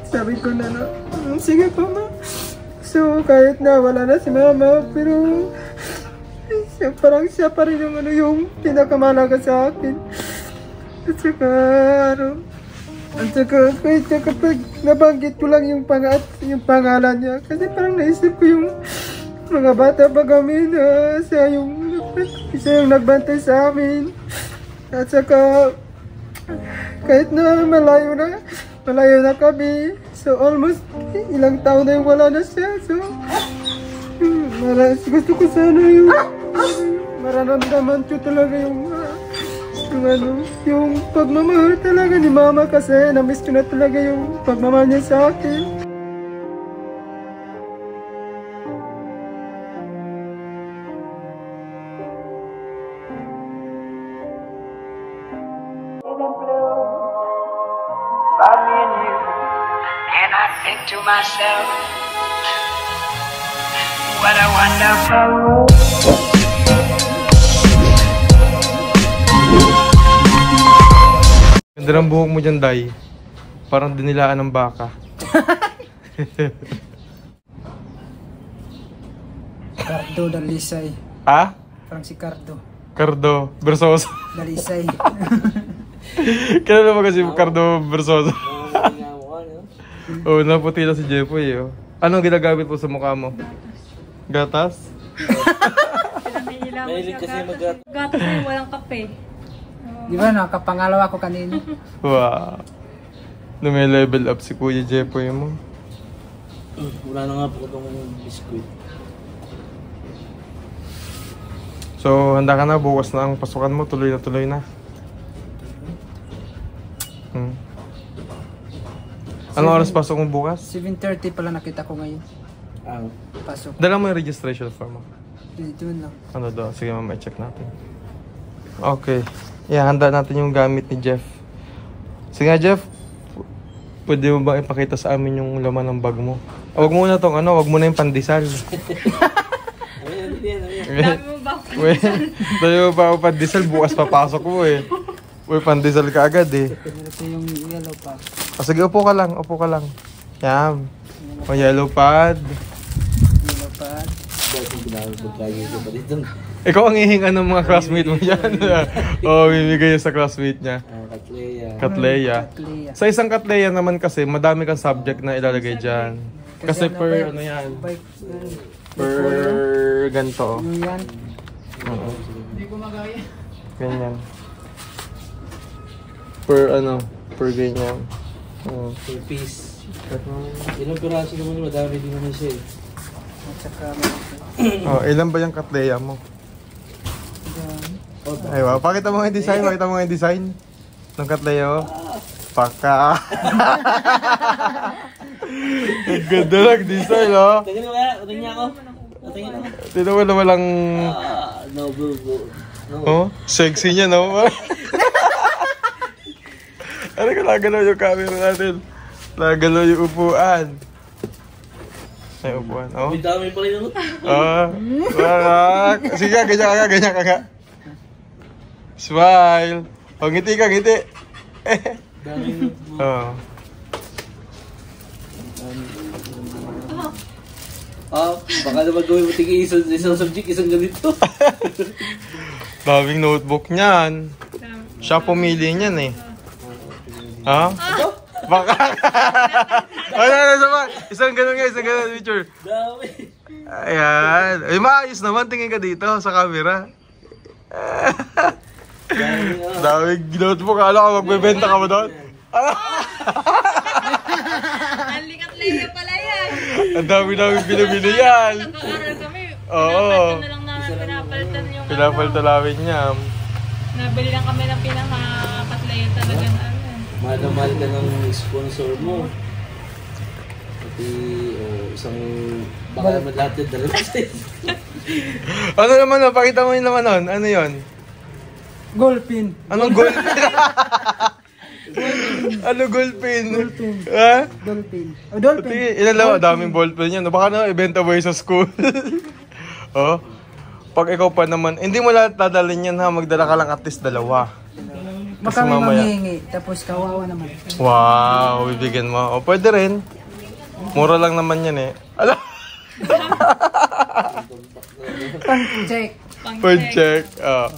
Sabi ko na sige po ma. So kahit na wala na si mama, pero parang siya pa rin yung yung pinakamalaga sa akin. At saka kapag nabanggit ko lang yung pangalan niya, kasi parang naisip ko yung mga bata pa kami na siya yung nagbantay sa amin. At saka kahit na malayo na kami, so almost ilang taon na yung wala na siya. So gusto ko sana yung mararamdaman ko talaga yung pagmamahal talaga ni mama, kasi na-miss ko na talaga yung pagmamahal niya sa akin. And I think to myself, what a wonderful world. Ganda ng buhok mo dyan, Day. Parang dinilaan ng baka. Cardo Dalisay. Ha? Parang si Cardo. Cardo Versoso. Dalisay. Kailan naman kasi Cardo Versoso? Oo, naputi na si Jeffoy. Oh. Anong ginagamit po sa mukha mo? Gatas? Mahilig kasi mag-gatas. Gatas na yung walang kape. Di ba, nakapangalawa ko kanina. Wow. Na may level up si Kuya Jeffoy mo. Wala na nga po itong biskuit. So, handa ka na. Bukas na ang pasukan mo. Tuloy na tuloy na. Anong oras pasok mo bukas? 7:30 pala nakita ko ngayon. Pasok. Dala mo yung registration form mo. Dito lang. Ano daw? Sige mama, i-check natin. Okay. Yeah, handa natin yung gamit ni Jeff. Sige nga, Jeff. Pwede mo ba ipakita sa amin yung laman ng bag mo? Huwag mo na tong wag mo na yung pandesal. Dami mo ba? Dami mo ba ako pandesal? Bukas papasok mo eh. Uy, pandesal ka agad eh. Ito yung yellow pad. Sige, upo ka lang. Yan. O, yellow pad. Yellow pad. Ikaw ang ihinga ng mga classmate mo dyan. Oo, bibigay yun sa classmate niya. Katleya. Sa isang katleya naman kasi, madami kang subject na ilalagay dyan. Kasi per, ano yan? Per ganito. Yan. Hindi ko magaya. Ganyan. Per ganyan. Per piece. Ilang piraso naman yun, madami din naman siya eh. At saka Ilan ba yung katleya mo? Ay, wow. Pakita mo nga yung design. Ng katleya mo. Paka. Ang ganda lang design, oh. Tingnan mo kaya, tingnan ako. Tingnan ako. Tingnan mo na walang... No, bro. Oh, sexy niya, no? Ano ka, nagalaw yung camera natin. Nagalaw yung upuan. Ay, upuan, oh. May dami pa rin ako. Sige, ganyan ka. Smile. O, ngiti ka. Daming Oo. Baka naman gawin mo tingin isang subject, isang ganito. Daming notebook niyan. Siya pumili niyan eh. Ha? Baka. Isang ganun picture. Dami. Ayan. Ay, maayos naman. Tingin ka dito sa camera. Daming notebook. Alam ko, magbebenta ka mo doon? Ang likat-laya pala yan. Ang dami-dami binibili yan. Nag-aaral kami. Oo. Pinapalitan na lang namin, pinapalitan yung Pinapalitan namin niya. Nabili lang kami ng pinaka-katlaya talaga na Mahal ka ng sponsor mo. Pati, isang... Baka naman lahat yung dalawa sa'yo. Ano naman nun? Pakita mo yung naman nun. Ano yun? Goalpin. Anong goalpin? Ano goalpin? Goalpin. Ha? Dolphin. Dolphin. Ilan lang, daming ballpen yan. Baka na ibenta mo sa school. Oh. Pag ikaw pa naman, hindi mo lahat dadalhin yan ha. Magdala ka lang at least 2. Kasi kami mamaya. manghihingi, tapos kawawa naman. Wow, bibigyan mo. O, pwede rin. Mura lang naman yan eh. Ala! Check. Per check. Oh,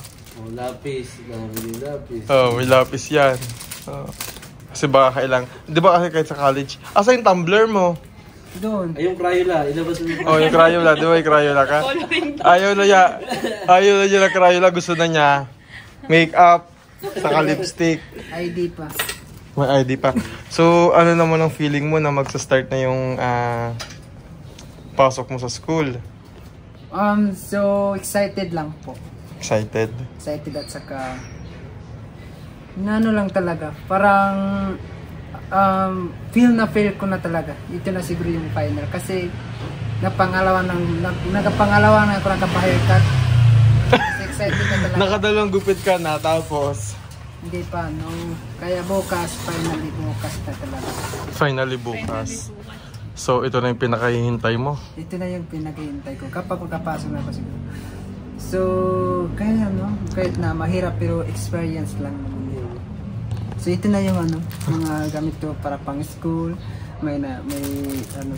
lapis. Nakabili lapis. Oh, may lapis yan. Oh. Kasi baka kailang. Di ba kasi kahit sa college? Asa yung tumbler mo? Doon. Ay, yung Crayola. Ilabas mo yung Oh, yung Crayola. Di ba yung Crayola ka? Ayaw na niya. Ayaw na niya na Crayola. Gusto na niya. Make-up. Saka lipstick. ID pa. May ID pa. So, ano naman ang feeling mo na magsa-start na yung pasok mo sa school? So excited lang po. Excited? Excited at saka ano lang talaga. Parang feel ko na talaga. Ito na siguro yung final. Kasi nagapangalawa na ako nagpa-haircut. Kasi excited na talaga. Nakadalawang gupit ka na tapos Hindi pa, no. Kaya bukas, finally bukas na talaga. finally bukas. So, ito na yung pinakahihintay mo. Ito na yung pinaghihintay ko. Kapag kapasok na ako siguro. So, kaya kahit na mahirap pero experience lang naman yun. So, ito na yung mga gamit ko para pang school. May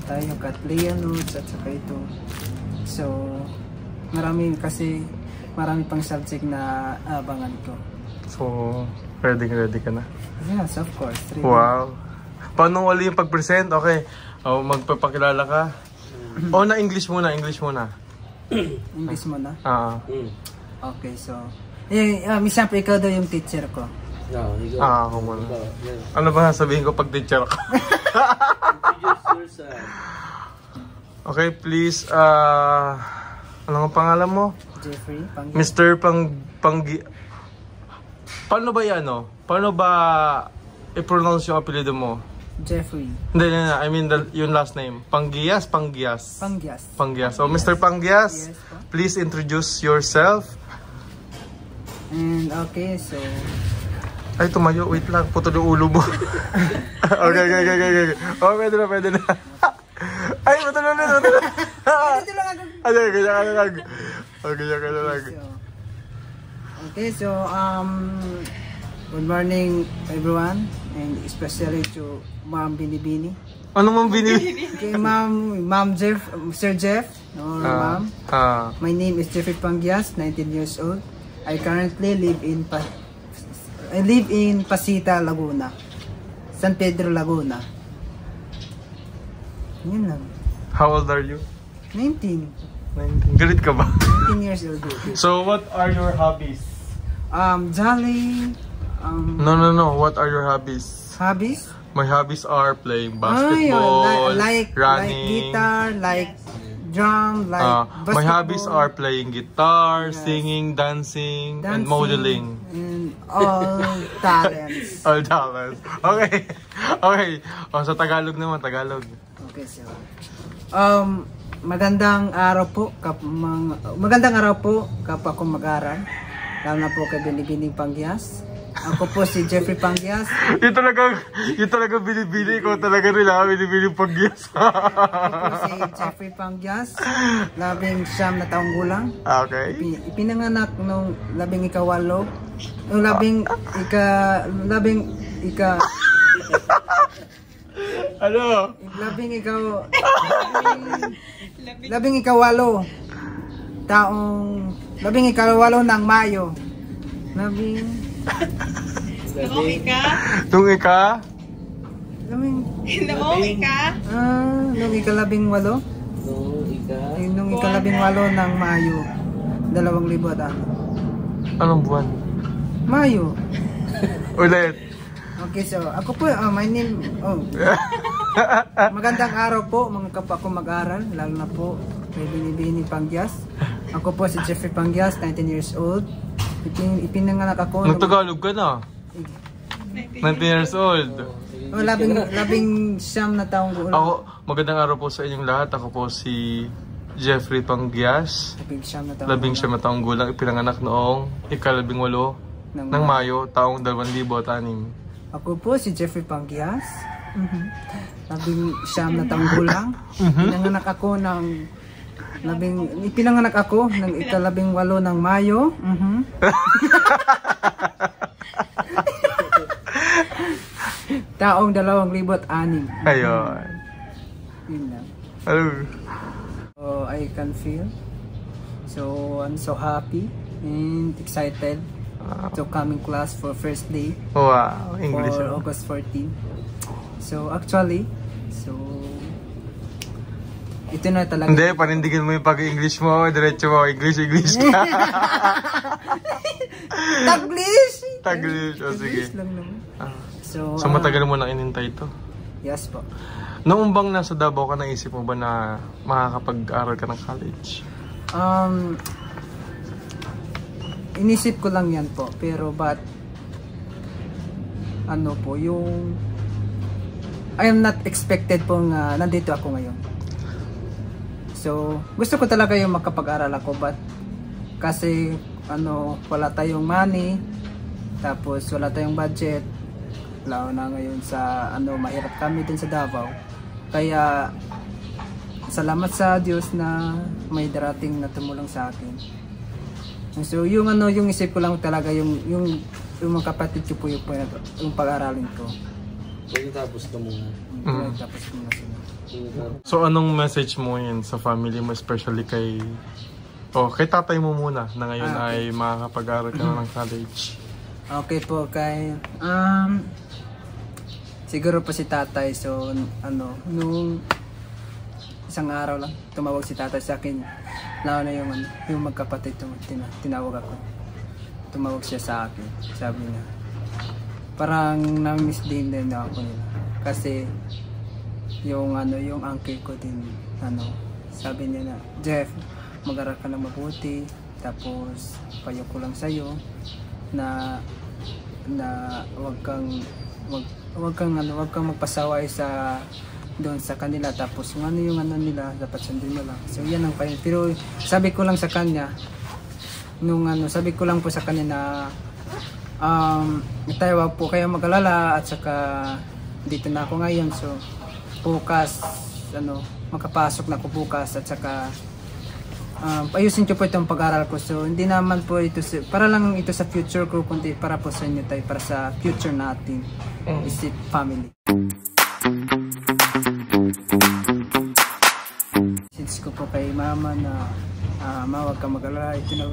tayo, Katleya notes at saka ito. So, marami pang subject na abangan ko. So, ready ka na? Yes, of course. Really. Wow. Paano wali yung pag-present? Okay. Oh, magpapakilala ka. Oh, na English muna. English mo na? Okay, so siyempre ikaw daw yung teacher ko. Ako muna. Ano ba sabihin ko pag teacher ako? Introduce yourself. Okay, please. Ano ang pangalan mo? Jeffrey Panggi. Mr. Panggi. Paano ba yan, Paano ba i-pronounce yung apelido mo? Jeffrey. Hindi. I mean yung last name. Panggias. Panggias. So, Mr. Panggias, Yes, po. please introduce yourself. And okay, so Ay, tumayo. Wait lang. Puto yung ulo mo. Okay. Oh, pwede na. Ay, matulog na. dito lang ako. Okay, lang. Okay, so good morning everyone, and especially to Ma'am Binibini. Ano mong binili? Okay, Ma'am Jeff, Sir Jeff, or Ma'am. My name is Jeffrey Panggias, 19 years old. I currently live in Pasita, Laguna. San Pedro, Laguna. Yun lang. How old are you? 19. 19. Galit ka ba? 19 years old. So, what are your hobbies? Jolly. No. What are your hobbies? Hobbies? My hobbies are playing basketball, like running. guitar, like drum, like basketball. My hobbies are playing guitar, singing, dancing, and modeling. And all talents. All talents. Okay. Sa Tagalog naman, Tagalog. Okay, so magandang araw po kapag ako mag-aral. Lalo na po kay Binibining Panggias. Ako po si Jeffrey Panggias. Yung talaga binibili ko talaga nila, Binibining Panggias. Ako po si Jeffrey Panggias, 19 na taong gulang. Okay. Ipinanganak nung 18, nung 18 Ano? 18 ng Mayo. Naomi ka? Nung ika? Naomi ka? Nung ika-18? Nung ika-18 ng Mayo. 2000. Anong buwan? Mayo. Ulit. Okay, so ako po, my name, magandang araw po mga kapwa ko mag-aral, lalo na po kay Binibining Panggias. Ako po si Jeffrey Panggias, 19 years old. Ipinanganak ako. Nagtagalog ka na? 19 years old. 19 na taong gulang. Ako, magandang araw po sa inyong lahat. Ako po si Jeffrey Panggias. 19 na taong gulang. Ipinanganak noong ika-18 ng Mayo, taong 2006. Ako po si Jeffrey Panggias. 19 na taong gulang. Ipinanganak ako ng ika-18 ng Mayo. taong 2006. Ayun. Yun lang. Hello. So, I can feel. So, I'm so happy and excited to coming class for first day Wow, English. for August 14. So, actually, ito na talaga. Hindi, panindigan mo yung pag-English mo. Diretso mo, English ka. Taglish! Taglish, o sige. Taglish lang naman. So matagal mo na inintay ito? Yes po. Noong bang nasa Davao ka, naisip mo ba na makakapag-aral ka ng college? Inisip ko lang yan po. Pero ano po, yung I am not expected pong nandito ako ngayon. So, gusto ko talaga yung makapag-aral ako, but kasi wala tayong money, tapos wala tayong budget, lalo na ngayon sa mahirap kami din sa Davao. Kaya salamat sa Diyos na may darating na tumulong sa akin. So, yung isip ko lang talaga yung mga kapatid ko po yung pag-aralin ko. Pagkatapos ka muna. Tapos ko na sila. So anong message mo yun sa family mo, especially kay tatay mo muna na ngayon ay makakapag-aral ka na ng college? Okay po, siguro po si tatay. So nung isang araw lang tumawag si tatay sa akin, lalo na yung magkapatid, tinawag ako. Tumawag siya sa akin, sabi niya parang na-miss din ako nila kasi yung uncle ko din sabi niya na, Jeff, mag-aral ka na mabuti, tapos payo ko lang sa'yo na wag kang magpasaway doon sa kanila, tapos yung nila dapat sundin mo lang. So yan ang payo. Pero sabi ko lang sa kanya sabi ko lang po sa kanya na tayo, wag po kayo mag-alala, at saka dito na ako ngayon, so bukas makapasok na ako bukas, at saka ayusin ko po itong pag-aral ko. So hindi naman po ito para lang ito sa future ko, kundi para po sa inyo tayo, para sa future natin, is it family. Message ko po kay mama na wag ka mag-alala, ito na.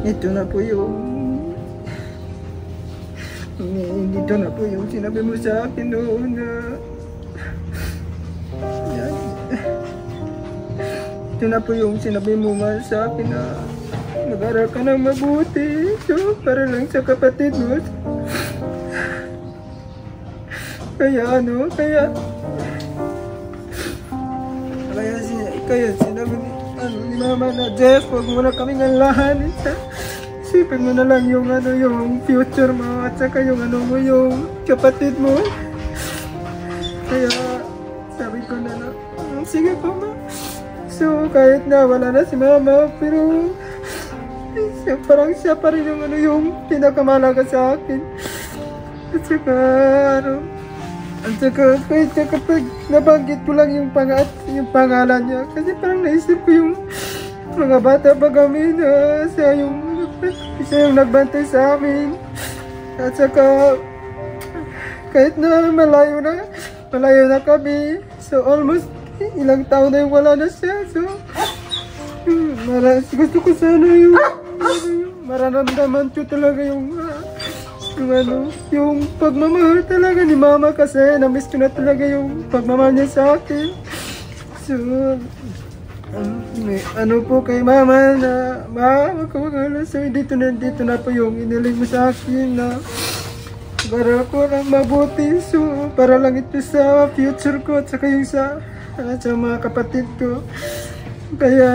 Ito na po yung sinabi mo sa akin noon na yan. Ito na po yung sinabi mo sa akin na mag-aral ka ng mabuti, so para lang sa kapatid mo. Kaya sinabi ni mama na, Jeff, huwag mo na kaming alahanin. Isipin mo na lang yung future mo, at saka yung yung kapatid mo. Kaya sabi ko na sige po ma. So kahit na wala na si mama, pero parang siya pa rin yung pinakamalaga sa akin. At saka kapag nabanggit ko lang yung pangalan niya, kasi parang naisip ko yung mga bata pa kami na siya yung nagbantay sa amin. At saka kahit na malayo na kami, so almost ilang taon na yung wala na siya. So gusto ko sana yung mararamdaman ko talaga yung pagmamahal talaga ni mama, kasi na-miss ko na talaga yung pagmamahal niya sa akin. So po kay mama na magkawagala. So dito na po yung iniling mo sa akin na mag-aral ko ng mabuti, so para lang ito sa future ko, at saka yung sa mga kapatid ko. Kaya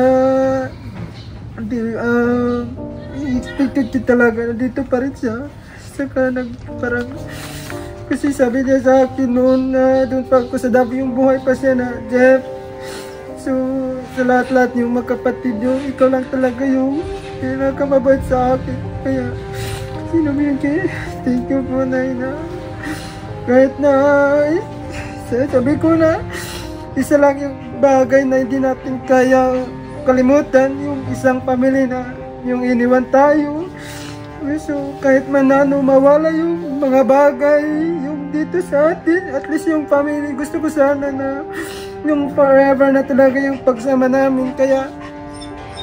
expected ko talaga na dito pa rin siya. Saka parang kasi sabi niya sa akin noon na doon pa ako sa Davao, yung buhay pa siya na, Jeff, so sa lahat-lahat yung magkapatid yung ikaw lang talaga yung pinakamabait sa akin. Kaya sinabi yun kay, thank you po na kahit na sabi ko na isa lang yung bagay na hindi natin kaya kalimutan yung isang pamilya na yung iniwan tayo. So kahit man ano mawala yung mga bagay yung dito sa atin, at least yung family, gusto ko sana na yung forever na talaga yung pagsama namin. Kaya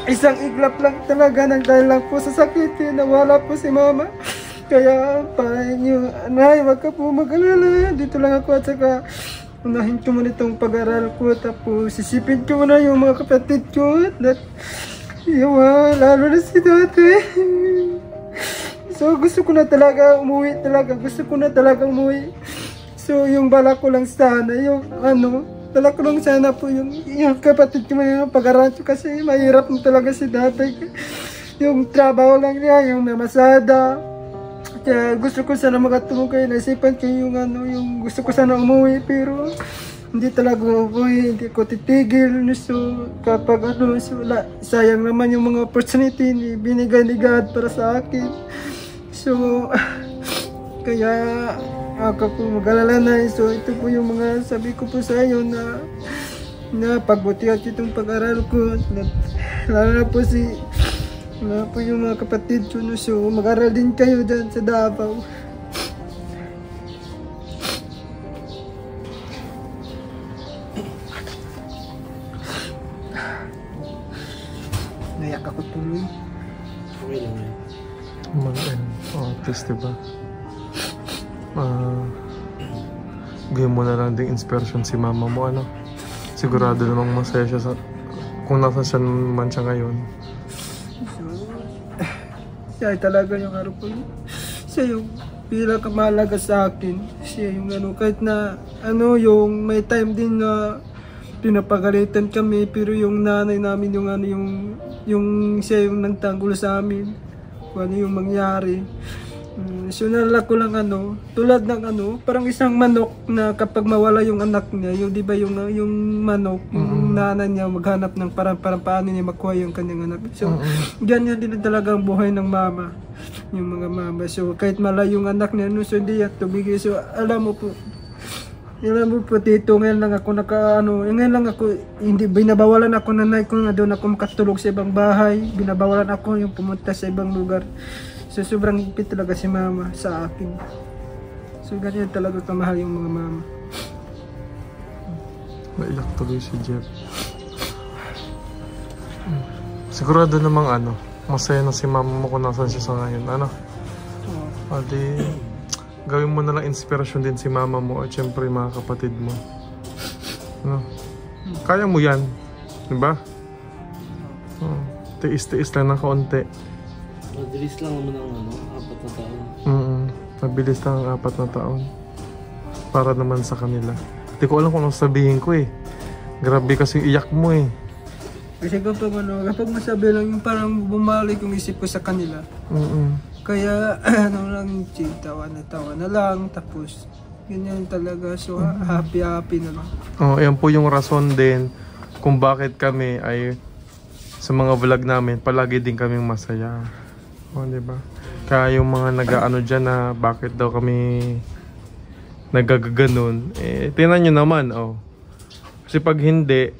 isang iglap lang talaga ng dahil lang po sa sakit nawala po si mama. Kaya parang yung anay, wag ka po mag-alala, dito lang ako, at saka unahin ko muna itong pag-aral ko, tapos sisipin ko muna yung mga kapatid ko, at yung lalo na si dati. So gusto ko na talaga umuwi talaga. Gusto ko na talaga umuwi. So yung bala ko lang sana, yung bala ko lang sana po yung kapatid ko yung pag-aral ko, kasi mahirap na talaga si dati. Yung trabaho lang niya, yung namasada. Kaya gusto ko sana makatulong kayo. Naisipan ko yung gusto ko sana umuwi, pero hindi talaga umuwi, hindi ko titigil. So kapag so, sayang naman yung mga opportunity ni binigay ni God para sa akin. So, kaya ako po mag-alala na. So, ito po yung mga sabi ko po sa inyo na pagbutihan itong pag-aral ko. Lalo na po yung mga kapatid ko. So, mag-aral din kayo dyan sa Davao. Nayak ako tuloy. Okay lang yan. Artist, diba? Gawin mo na lang din inspiration si mama mo, ano? Sigurado namang masaya siya kung nasa siya man siya ngayon. So, siya talaga yung po. Siya yung pinakamahalaga sa akin. Siya yung kahit na yung may time din na pinapagalitan kami, pero yung nanay namin yung siya yung nagtanggol sa amin kung ano yung mangyari. So nalala ko lang tulad ng parang isang manok na kapag mawala yung anak niya, yung di ba yung manok, yung nanay niya maghanap ng parang paano niya makuha yung kanyang anak. So ganyan din talaga ang buhay ng mama, yung mga mama. So kahit malayo yung anak niya, so hindi yan tumigil. So alam mo po tito, ngayon lang ako ngayon lang ako, hindi binabawalan ako nanay ko nga doon ako makatulog sa ibang bahay, binabawalan ako yung pumunta sa ibang lugar. So sobrang higpit talaga si mama sa akin. So ganyan talaga kamahal yung mga mama. Naiyak tuloy si Jeff. Sigurado namang masaya na si mama mo kung nasan siya sa ngayon, Adi, gawin mo na lang inspirasyon din si mama mo at syempre mga kapatid mo. Kaya mo yan, diba? Tiis-tiis lang ng kaunti. Mabilis lang naman ang 4 na taon. Mabilis lang ang 4 na taon. Para naman sa kanila. Hindi ko alam kung ano sabihin ko eh. Grabe kasi iyak mo eh. Kasi kapag masabi lang yung parang bumalik yung isip ko sa kanila. Kaya lang, tawa na lang, tapos ganyan talaga. So happy na lang. Yan po yung rason din kung bakit kami ay sa mga vlog namin palagi din kaming masaya. Diba? Kaya yung mga nag-aano dyan na bakit daw kami nagagaganon, tingnan nyo naman, kasi pag hindi,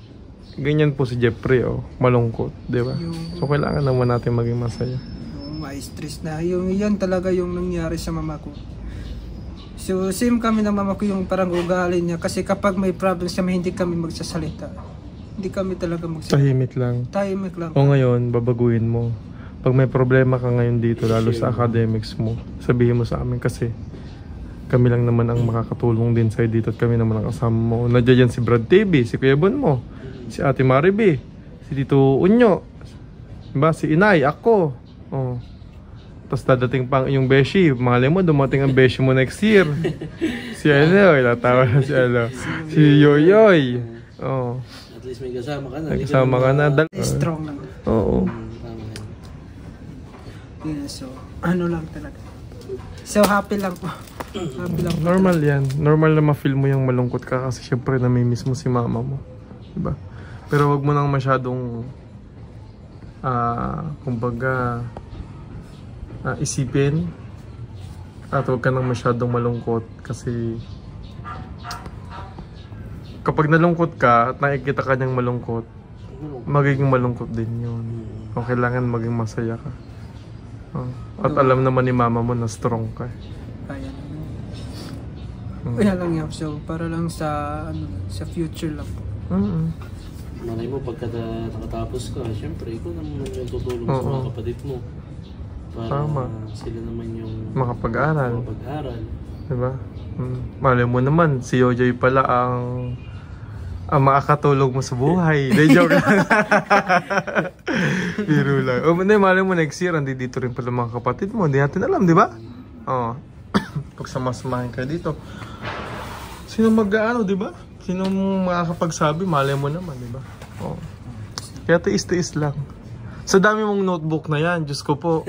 ganyan po si Jeffrey, malungkot, diba? So kailangan naman natin maging masaya. Ma-stress na. Yan talaga yung nangyari sa mama ko. So same kami ng mama ko, yung parang ugali niya, kasi kapag may problems kami, hindi kami magsasalita. Hindi kami talaga magsasalita. Tahimik lang. O ngayon, babaguhin mo. Pag may problema ka ngayon dito, lalo sa academics mo, sabihin mo sa amin kasi kami lang naman ang makakatulong din sa'yo dito at kami naman ang kasama mo. Nandiyan yan si Brad TV, si Kuya Bon mo, si Ate Mariby, si Tito Unyo, diba? Si Inay, ako. Tapos dadating pang yung Beshi, mahali mo, dumating ang Beshi mo next year. Si natawa na si Yoyoy. At least may kasama ka na. May kasama ka na. Strong lang. Oo. Yeah, so lang talaga. So happy lang po. Normal yan. Normal na ma-feel mo yung malungkot ka kasi syempre namimiss mo si mama mo. Diba? Pero wag mo nang masyadong kumbaga isipin at wag ka nang masyadong malungkot kasi kapag nalungkot ka at nakikita ka niyang malungkot, magiging malungkot din yun. O kailangan maging masaya ka. At alam naman ni mama mo na strong ka. Kaya naman. Kaya lang yan. So, para lang sa future lang po. Malay mo, pagka nakatapos ka, syempre, ikaw naman yung tutulong sa mga kapatid mo. Para sila naman yung makapag-aral. Diba? Malay mo naman, si Yoyoy pala ang makakatulog mo sa buhay. De, joke lang. Biro lang. Malay mo next year, hindi dito rin pala mga kapatid mo. Hindi natin alam, di ba? Pag samasamahin ka dito. Sino mag-ano, di ba? Sino makakapagsabi, malay mo naman, di ba? Kaya tiis-tiis lang. Sa dami mong notebook na yan, Diyos ko po.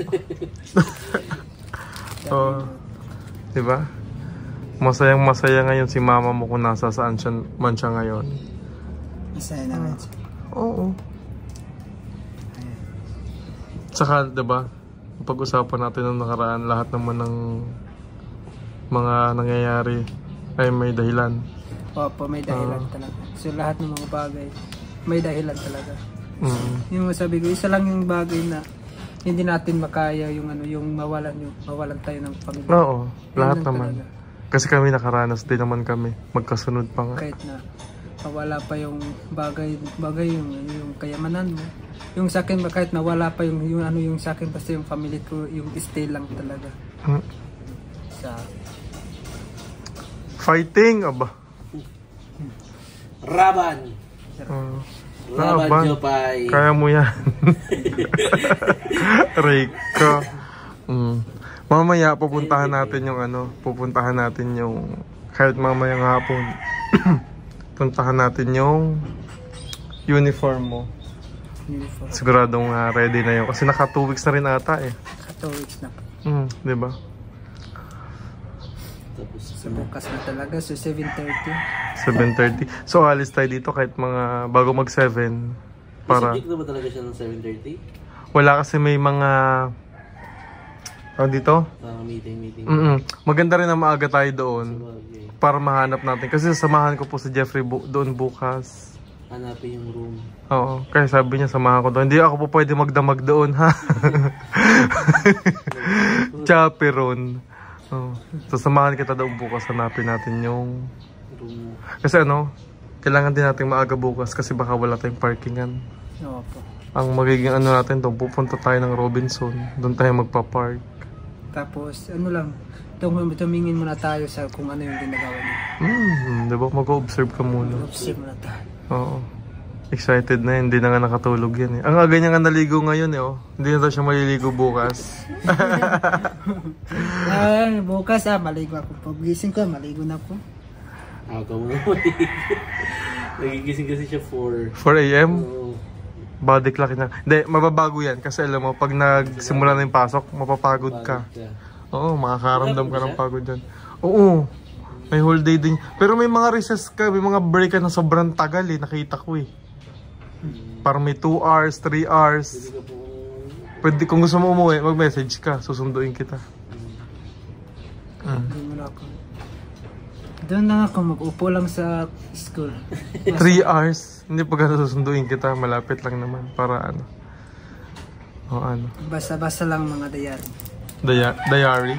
Di ba? Masayang masaya ngayon si mama mo kung nasa saan man siya ngayon. Masaya naman siya. Oo. Saka, di ba? Pag-usapan natin ng nakaraan, lahat naman ng mga nangyayari ay may dahilan. Opo, may dahilan talaga. So lahat ng mga bagay, may dahilan talaga. Yung sabi ko, isa lang yung bagay na hindi natin makaya yung mawalan tayo ng pamilya. Oo, lahat naman. Talaga. Kasi kami nakaranas din naman kami, magkasunod pa nga. Kahit na mawala pa yung bagay yung kayamanan mo. Yung sa akin, kahit nawala pa yung sa akin, basta yung family ko, yung stay lang talaga. Fighting, aba. Raban! Raban Jopay! Kaya mo yan. Rico. Mamaya pupuntahan natin yung kahit mamayang hapon. Puntahan natin yung uniform mo. Siguradong ready na yun. Kasi naka 2 weeks na rin ata eh. Naka 2 weeks na. Diba? So bukas na talaga, so 7:30. 7:30. So alis tayo dito kahit mga bago mag 7 para. Subject na ba talaga siya ng 7:30? Wala kasi may mga dito? Meeting. Maganda rin na maaga tayo doon para mahanap natin. Kasi sasamahan ko po si Jeffrey doon bukas. Hanapin yung room. Oo, kaya sabi niya samahan ko doon. Hindi ako po pwede magdamag doon ha. Chaperon. Sasamahan kita daw bukas, hanapin natin yung kasi kailangan din natin maaga bukas kasi baka wala tayong parkingan. Ang magiging natin doon, pupunta tayo ng Robinson, doon tayo magpa-park. Tapos tumingin muna tayo sa kung ano yung ginagawa niya. Diba? Mag-observe ka muna. Observe muna tayo. Oo. Excited na yun, hindi na nga nakatulog yan eh. Ang aga niya nga naligo ngayon eh Hindi na daw siya maliligo bukas. Bukas maligo ako. Pagising ko, maligo na ako. Ako mo na maligo. Nagigising kasi siya 4 AM? Body clock na. Hindi, mababago yan. Kasi alam mo, pag nagsimula na yung pasok, mapapagod ka. Oo, makakaramdam ka ng pagod dyan. Oo, may whole day din. Pero may mga recess ka, may mga break ka na sobrang tagal eh. Nakita ko eh. Parang may 2 hours, 3 hours. Pwede, kung gusto mo umuwi, mag-message ka. Susunduin kita. Doon na ako, mag-upo lang sa school. 3 hours? Hindi pag susunduin kita, malapit lang naman. Para Basa-basa lang mga diary. Diary?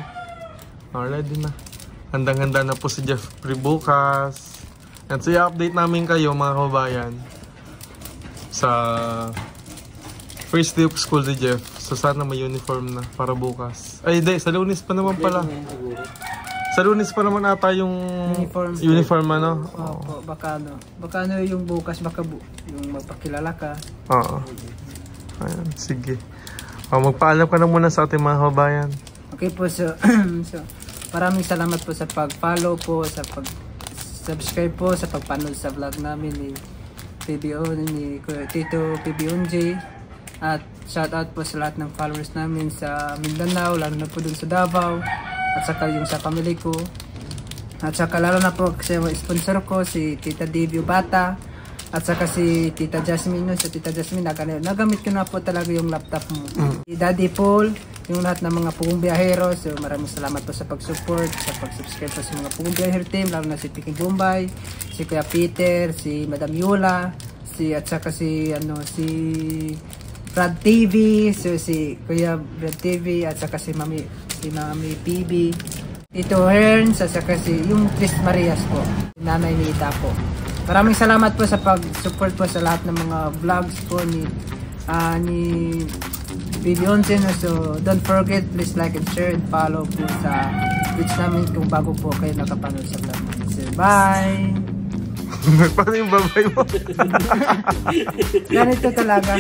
Ready na. Handang-handa na po si Jeffrey bukas. At i-update namin kayo mga kababayan sa first day of school ni Jeff. So sana may uniform na para bukas. Ay hindi, sa Lunes pa naman pala. Sa Lunes pa naman ata yung uniform Opo, baka yung bukas, yung magpakilala ka. Oo. Ayan, sige. Magpaalam ka na muna sa ating mga kababayan. Okay po, so maraming salamat po sa pag-follow po, sa pag-subscribe po, sa pagpanood sa vlog namin ni Tito PBONJ. At shoutout po sa lahat ng followers namin sa Mindanao, lalo na po dun sa Davao, at saka yung sa family ko. At saka lalo na po kasi sponsor ko, si Tita Divio Bata, at saka si Tita Jasmine. Sa Tita Jasmine, nagamit ko na po talaga yung laptop mo. Si Daddy Paul, yung lahat ng mga Pugong Biyahero. So maraming salamat po sa pag-support, sa pag-subscribe po sa mga Pugong Biyahero team, lalo na si Piki Bombay, si Kuya Peter, si Madam Yula, at saka si Brad TV, so si Kuya Brad TV, at saka si Mami PB, Tito Hearns, at saka si yung Tris Marias po, Nanay Nita po. Maraming salamat po sa pag-support po sa lahat ng mga vlogs po ni Billionsen. So don't forget, please like and share and follow po sa page namin kung bago po kayo nakapanood sa vlog namin. So bye! Paano yung babay mo? Ganito talaga.